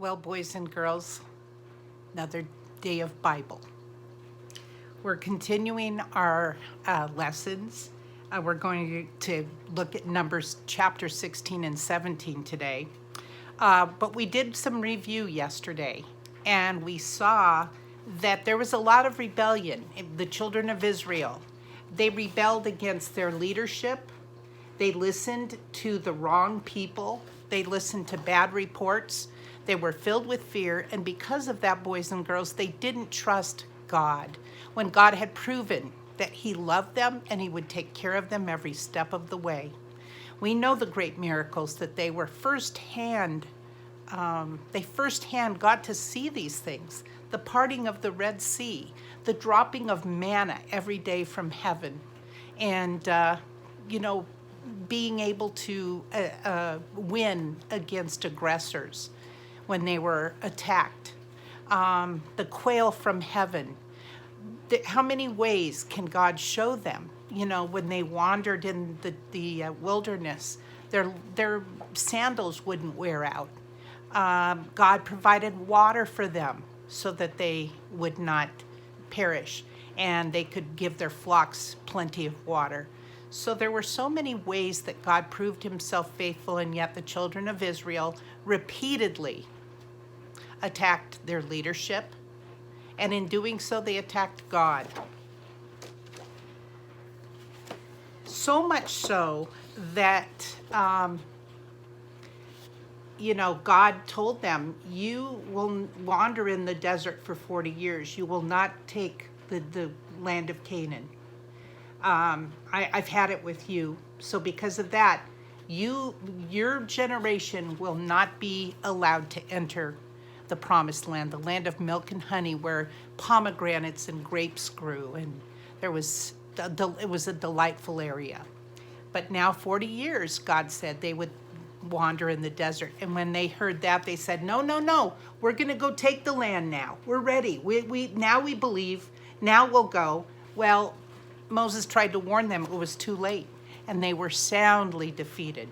Well, boys and girls, another day of Bible. We're continuing our lessons. We're going to look at Numbers chapter 16 and 17 today. But we did some review yesterday, and we saw that there was a lot of rebellion in the children of Israel. They rebelled against their leadership. They listened to the wrong people. They listened to bad reports. They were filled with fear, and because of that, boys and girls, they didn't trust God when God had proven that He loved them and He would take care of them every step of the way. We know the great miracles that they were firsthand got to see these things: the parting of the Red Sea, the dropping of manna every day from heaven, and being able to win against aggressors when they were attacked. The quail from heaven. How many ways can God show them? When they wandered in the wilderness, their sandals wouldn't wear out. God provided water for them so that they would not perish, and they could give their flocks plenty of water. So there were so many ways that God proved Himself faithful, and yet the children of Israel repeatedly attacked their leadership, and in doing so, they attacked God. So much so that, God told them, you will wander in the desert for 40 years. You will not take the land of Canaan. I've had it with you. So because of that, your generation will not be allowed to enter the promised land, the land of milk and honey, where pomegranates and grapes grew, and it was a delightful area. But now 40 years, God said they would wander in the desert. And when they heard that, they said, no, we're going to go take the land now. We're ready. Now we believe. Now we'll go. Well, Moses tried to warn them. It was too late, and they were soundly defeated.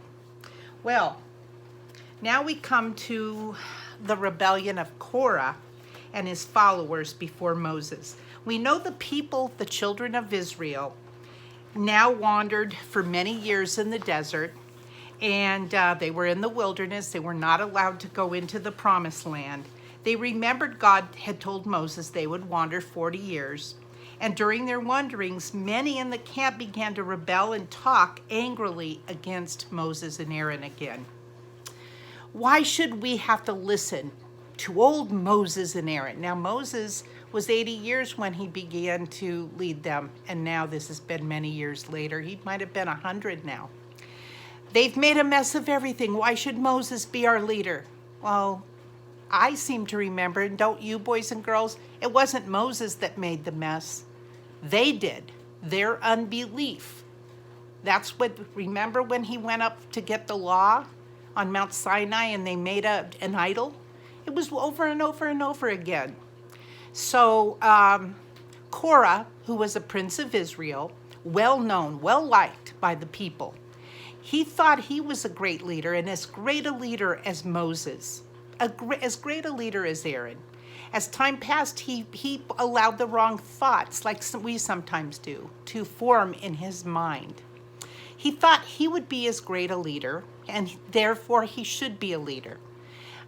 Well, now we come to the rebellion of Korah and his followers before Moses. We know the people, the children of Israel, now wandered for many years in the desert, and they were in the wilderness. They were not allowed to go into the promised land. They remembered God had told Moses they would wander 40 years. And during their wanderings, many in the camp began to rebel and talk angrily against Moses and Aaron again. Why should we have to listen to old Moses and Aaron? Now, Moses was 80 years when he began to lead them, and now this has been many years later. He might have been 100 now. They've made a mess of everything. Why should Moses be our leader? Well, I seem to remember, and don't you, boys and girls, it wasn't Moses that made the mess. They did. Their unbelief. Remember when he went up to get the law on Mount Sinai and they made an idol? It was over and over and over again. So Korah, who was a prince of Israel, well known, well liked by the people, he thought he was a great leader, and as great a leader as Moses, as great a leader as Aaron. As time passed, he allowed the wrong thoughts, like we sometimes do, to form in his mind. He thought he would be as great a leader, and therefore he should be a leader.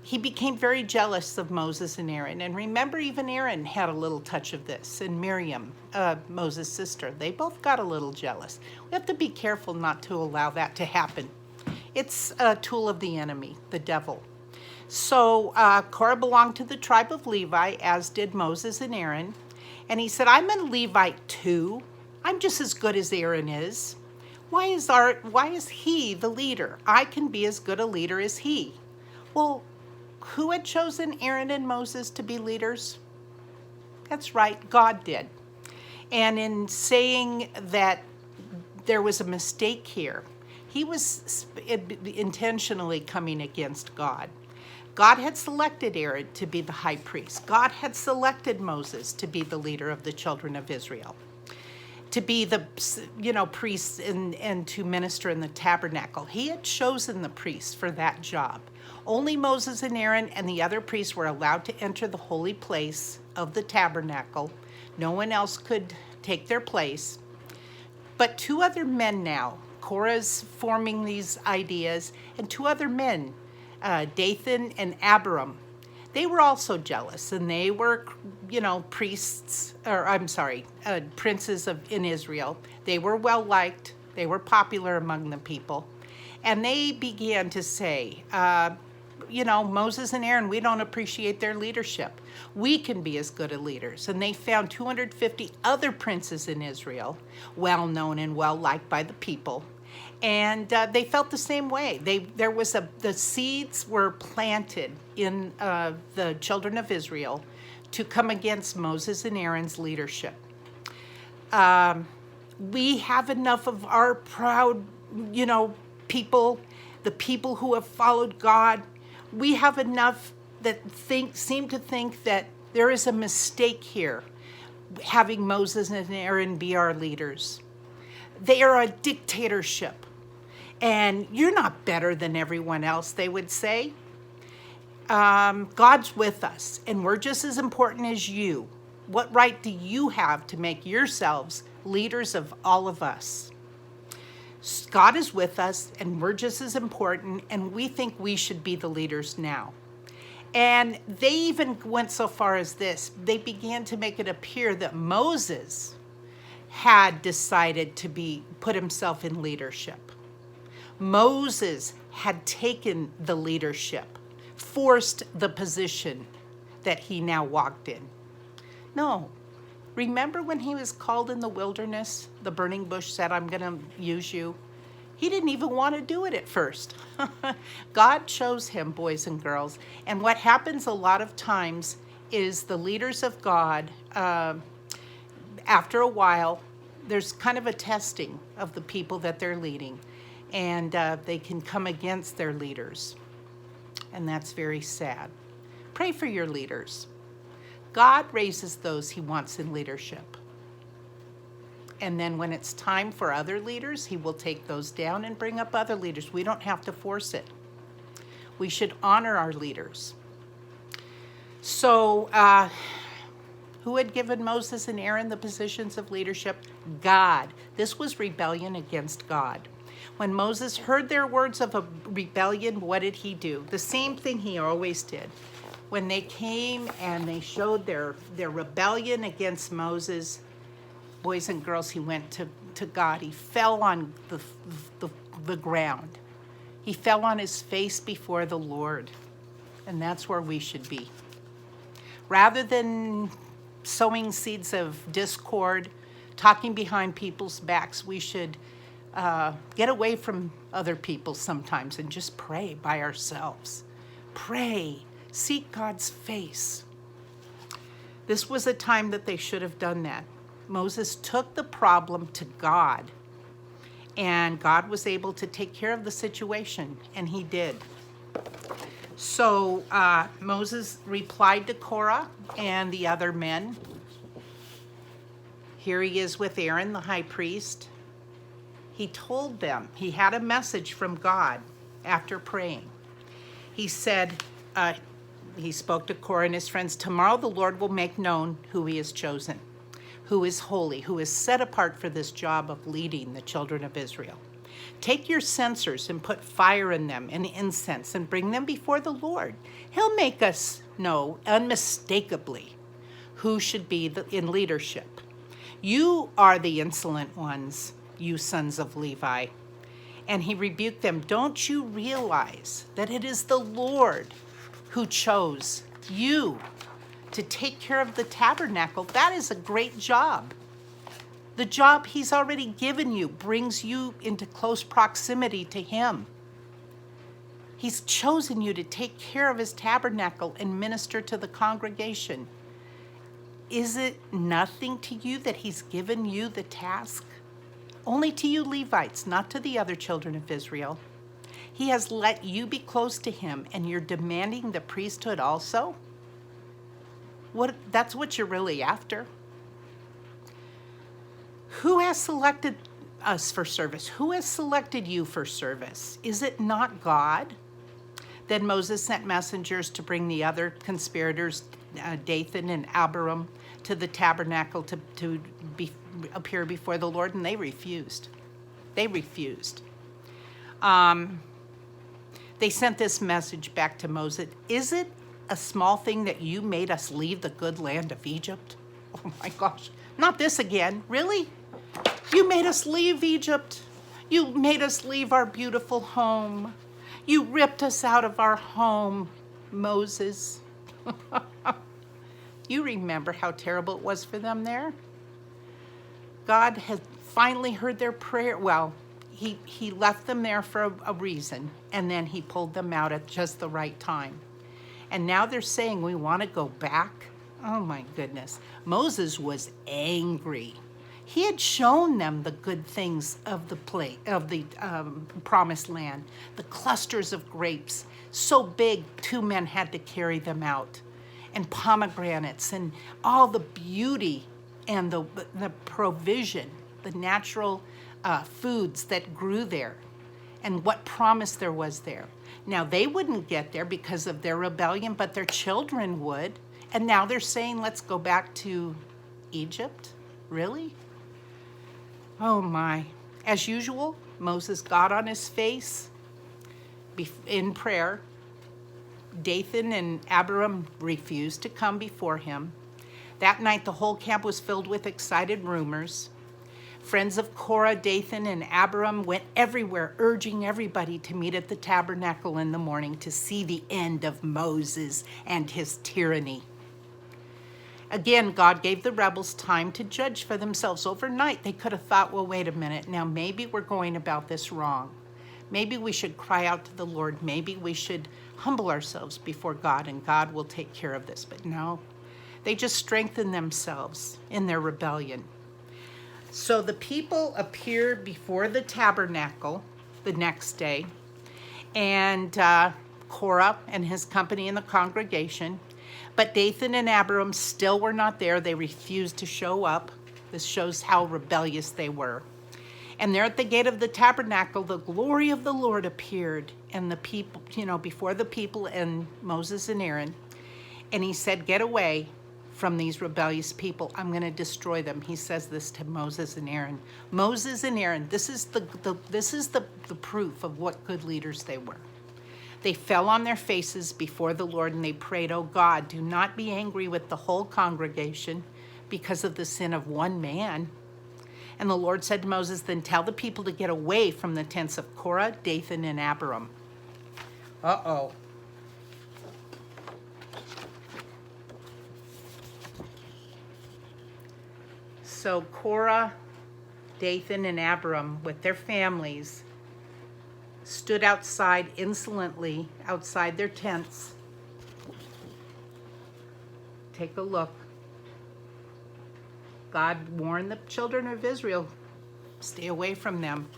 He became very jealous of Moses and Aaron. And remember, even Aaron had a little touch of this, and Miriam, Moses' sister. They both got a little jealous. We have to be careful not to allow that to happen. It's a tool of the enemy, the devil. So Korah belonged to the tribe of Levi, as did Moses and Aaron. And he said, I'm a Levite too. I'm just as good as Aaron is. Why is he the leader? I can be as good a leader as he. Well, who had chosen Aaron and Moses to be leaders? That's right, God did. And in saying that there was a mistake here, he was intentionally coming against God. God had selected Aaron to be the high priest. God had selected Moses to be the leader of the children of Israel. to be the, priests and to minister in the tabernacle. He had chosen the priests for that job. Only Moses and Aaron and the other priests were allowed to enter the holy place of the tabernacle. No one else could take their place. But two other men now, Korah's forming these ideas, and two other men, Dathan and Abiram, they were also jealous, and they were, princes in Israel. They were well liked. They were popular among the people. And they began to say, Moses and Aaron, we don't appreciate their leadership. We can be as good as leaders. And they found 250 other princes in Israel, well known and well liked by the people. And they felt the same way. The seeds were planted in the children of Israel to come against Moses and Aaron's leadership. We have enough of our proud, people, the people who have followed God. We have enough that seem to think that there is a mistake here, having Moses and Aaron be our leaders. They are a dictatorship. And you're not better than everyone else, they would say. God's with us, and we're just as important as you. What right do you have to make yourselves leaders of all of us? God is with us, and we're just as important, and we think we should be the leaders now. And they even went so far as this. They began to make it appear that Moses had decided to put himself in leadership. Moses had taken the leadership, forced the position that he now walked in. No. Remember when he was called in the wilderness? The burning bush said, I'm going to use you. He didn't even want to do it at first. God chose him, boys and girls. And what happens a lot of times is the leaders of God, after a while, there's kind of a testing of the people that they're leading. And they can come against their leaders. And that's very sad. Pray for your leaders. God raises those he wants in leadership. And then when it's time for other leaders, he will take those down and bring up other leaders. We don't have to force it. We should honor our leaders. So, who had given Moses and Aaron the positions of leadership? God. This was rebellion against God. When Moses heard their words of a rebellion, what did he do? The same thing he always did. When they came and they showed their rebellion against Moses, boys and girls, he went to God. He fell on the ground. He fell on his face before the Lord. And that's where we should be. Rather than sowing seeds of discord, talking behind people's backs, we should get away from other people sometimes and just pray by ourselves. Pray. Seek God's face. This was a time that they should have done that. Moses took the problem to God, and God was able to take care of the situation, and he did. So Moses replied to Korah and the other men. Here he is with Aaron, the high priest. He told them, he had a message from God after praying. He said, he spoke to Korah and his friends, tomorrow the Lord will make known who he has chosen, who is holy, who is set apart for this job of leading the children of Israel. Take your censers and put fire in them and incense and bring them before the Lord. He'll make us know unmistakably who should be in leadership. You are the insolent ones, you sons of Levi. And he rebuked them. Don't you realize that it is the Lord who chose you to take care of the tabernacle? That is a great job. The job he's already given you brings you into close proximity to him. He's chosen you to take care of his tabernacle and minister to the congregation. Is it nothing to you that he's given you the task? Only to you Levites, not to the other children of Israel. He has let you be close to him, and you're demanding the priesthood also? That's what you're really after. Who has selected us for service? Who has selected you for service? Is it not God? Then Moses sent messengers to bring the other conspirators, Dathan and Abiram, to the tabernacle to appear before the Lord, and they refused. They refused. They sent this message back to Moses. Is it a small thing that you made us leave the good land of Egypt? Oh my gosh, not this again, really? You made us leave Egypt. You made us leave our beautiful home. You ripped us out of our home, Moses. You remember how terrible it was for them there? God had finally heard their prayer. Well, he left them there for a reason, and then he pulled them out at just the right time. And now they're saying, we want to go back? Oh my goodness. Moses was angry. He had shown them the good things of the promised land, the clusters of grapes, so big 2 men had to carry them out, and pomegranates, and all the beauty and the provision, the natural foods that grew there, and what promise there was there. Now, they wouldn't get there because of their rebellion, but their children would. And now they're saying, let's go back to Egypt? Really? Oh my. As usual, Moses got on his face in prayer. Dathan and Abiram refused to come before him. That night, the whole camp was filled with excited rumors. Friends of Korah, Dathan, and Abiram went everywhere, urging everybody to meet at the tabernacle in the morning to see the end of Moses and his tyranny. Again, God gave the rebels time to judge for themselves. Overnight, they could have thought, well, wait a minute, now maybe we're going about this wrong. Maybe we should cry out to the Lord. Maybe we should humble ourselves before God, and God will take care of this. But no, they just strengthened themselves in their rebellion. So the people appeared before the tabernacle the next day, and Korah and his company in the congregation. But Dathan and Abiram still were not there. They refused to show up. This shows how rebellious they were. And there at the gate of the tabernacle, the glory of the Lord appeared, and the people, before the people and Moses and Aaron. And he said, get away from these rebellious people. I'm going to destroy them. He says this to Moses and Aaron. Moses and Aaron, this is the proof of what good leaders they were. They fell on their faces before the Lord and they prayed, oh God, do not be angry with the whole congregation because of the sin of one man. And the Lord said to Moses, then tell the people to get away from the tents of Korah, Dathan, and Abiram. Uh-oh. So Korah, Dathan, and Abiram with their families stood outside insolently, outside their tents. Take a look. God warned the children of Israel, stay away from them,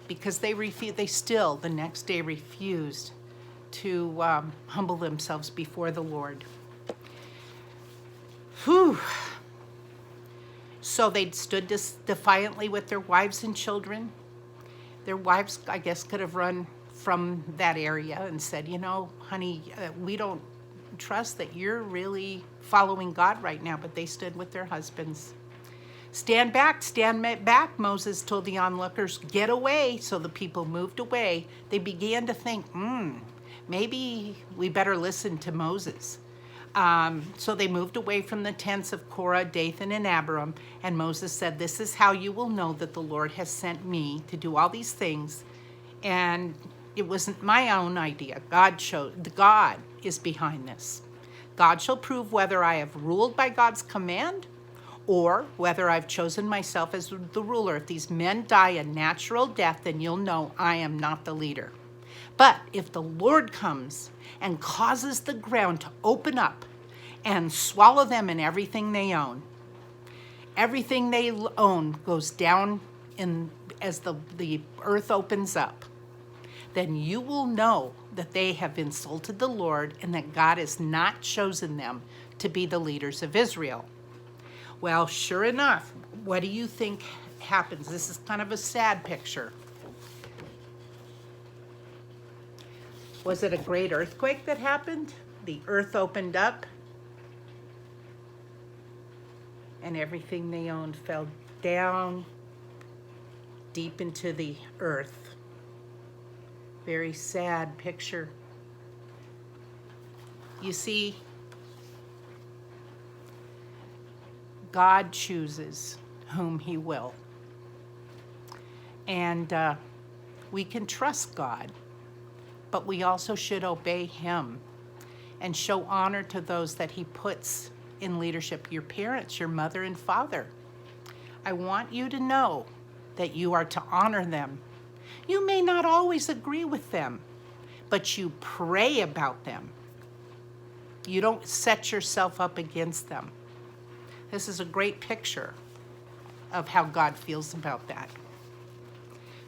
because they still, the next day, refused to humble themselves before the Lord. Whew. So they stood defiantly with their wives and children. Their wives, I guess, could have run from that area and said, honey, we don't trust that you're really following God right now. But they stood with their husbands. Stand back, Moses told the onlookers. Get away. So the people moved away. They began to think, maybe we better listen to Moses. So they moved away from the tents of Korah, Dathan, and Abiram, and Moses said, this is how you will know that the Lord has sent me to do all these things, and it wasn't my own idea. God is behind this. God shall prove whether I have ruled by God's command or whether I've chosen myself as the ruler. If these men die a natural death, then you'll know I am not the leader. But if the Lord comes and causes the ground to open up and swallow them and everything they own goes down as the earth opens up, then you will know that they have insulted the Lord and that God has not chosen them to be the leaders of Israel. Well, sure enough, what do you think happens. This is kind of a sad picture. Was it a great earthquake that happened? The earth opened up and everything they owned fell down deep into the earth. Very sad picture. You see, God chooses whom he will. And we can trust God, but we also should obey him and show honor to those that he puts in leadership, your parents, your mother and father. I want you to know that you are to honor them. You may not always agree with them, but you pray about them. You don't set yourself up against them. This is a great picture of how God feels about that.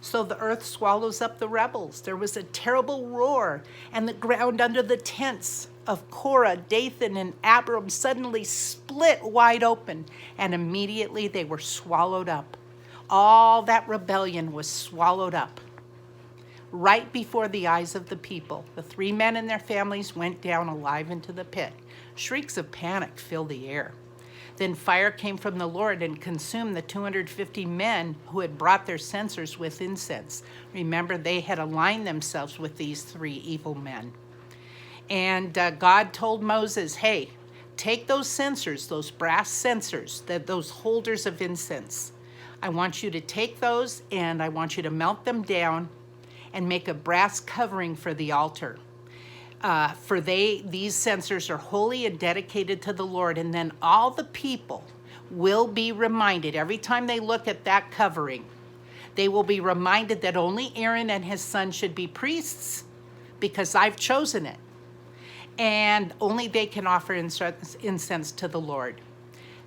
So the earth swallows up the rebels. There was a terrible roar, and the ground under the tents of Korah, Dathan, and Abiram suddenly split wide open, and immediately they were swallowed up. All that rebellion was swallowed up. Right before the eyes of the people, the 3 men and their families went down alive into the pit. Shrieks of panic filled the air. Then fire came from the Lord and consumed the 250 men who had brought their censers with incense. Remember, they had aligned themselves with these 3 evil men. And God told Moses, hey, take those censers, those brass censers, those holders of incense. I want you to take those and I want you to melt them down and make a brass covering for the altar. These censers are holy and dedicated to the Lord, and then all the people will be reminded every time they look at that covering, they will be reminded that only Aaron and his son should be priests because I've chosen it, and only they can offer incense to the Lord.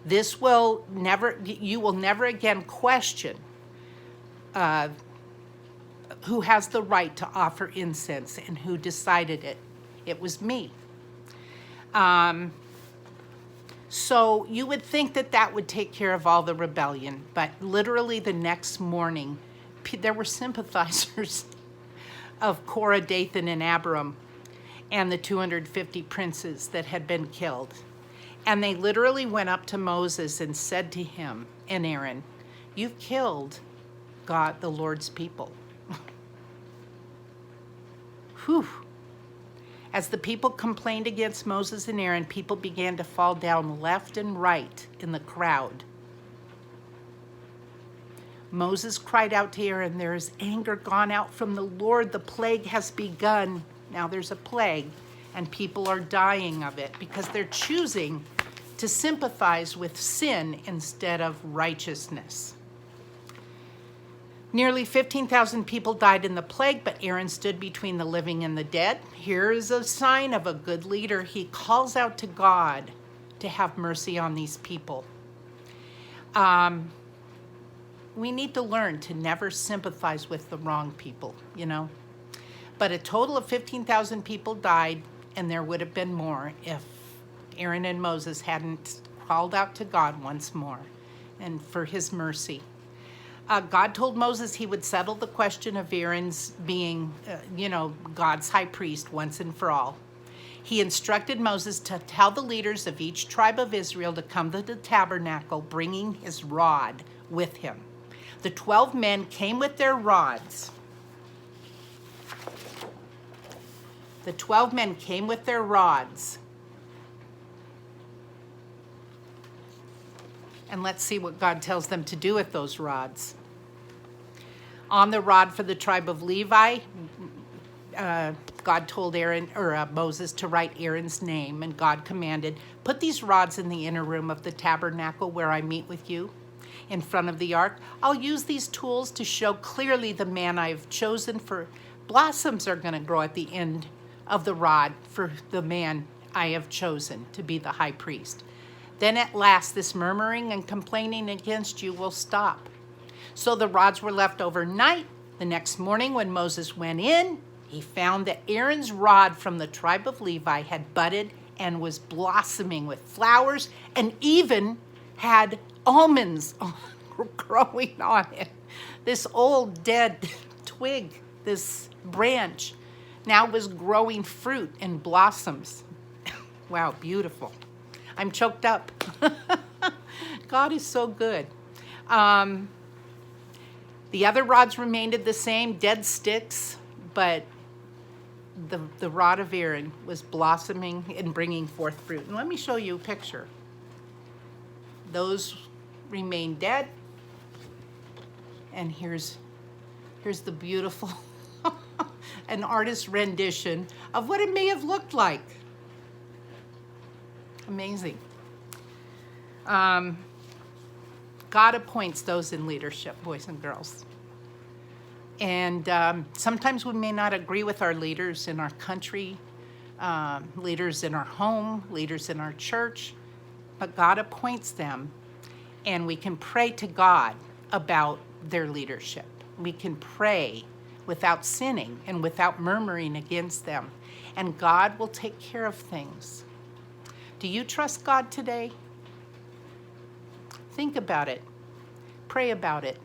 You will never again question who has the right to offer incense and who decided it. It was me. So you would think that that would take care of all the rebellion, but literally the next morning, there were sympathizers of Korah, Dathan, and Abiram, and the 250 princes that had been killed. And they literally went up to Moses and said to him and Aaron, you've killed God, the Lord's people. Whew. As the people complained against Moses and Aaron, people began to fall down left and right in the crowd. Moses cried out to Aaron, there is anger gone out from the Lord. The plague has begun. Now there's a plague, and people are dying of it because they're choosing to sympathize with sin instead of righteousness. Nearly 15,000 people died in the plague, but Aaron stood between the living and the dead. Here is a sign of a good leader. He calls out to God to have mercy on these people. We need to learn to never sympathize with the wrong people, But a total of 15,000 people died, and there would have been more if Aaron and Moses hadn't called out to God once more and for his mercy. God told Moses he would settle the question of Aaron's being, God's high priest once and for all. He instructed Moses to tell the leaders of each tribe of Israel to come to the tabernacle, bringing his rod with him. The 12 men came with their rods. The 12 men came with their rods. And let's see what God tells them to do with those rods. On the rod for the tribe of Levi, God told Moses to write Aaron's name, and God commanded, put these rods in the inner room of the tabernacle where I meet with you, in front of the ark. I'll use these tools to show clearly the man I have chosen, for blossoms are going to grow at the end of the rod for the man I have chosen to be the high priest. Then at last this murmuring and complaining against you will stop. So the rods were left overnight. The next morning when Moses went in, he found that Aaron's rod from the tribe of Levi had budded and was blossoming with flowers and even had almonds growing on it. This old dead twig, this branch, now was growing fruit and blossoms. Wow, beautiful. I'm choked up. God is so good. The other rods remained the same, dead sticks, but the rod of Aaron was blossoming and bringing forth fruit. And let me show you a picture. Those remain dead. And here's the beautiful, an artist's rendition of what it may have looked like. Amazing. God appoints those in leadership, boys and girls. And sometimes we may not agree with our leaders in our country, leaders in our home, leaders in our church, but God appoints them, and we can pray to God about their leadership. We can pray without sinning and without murmuring against them, and God will take care of things. Do you trust God today? Think about it. Pray about it.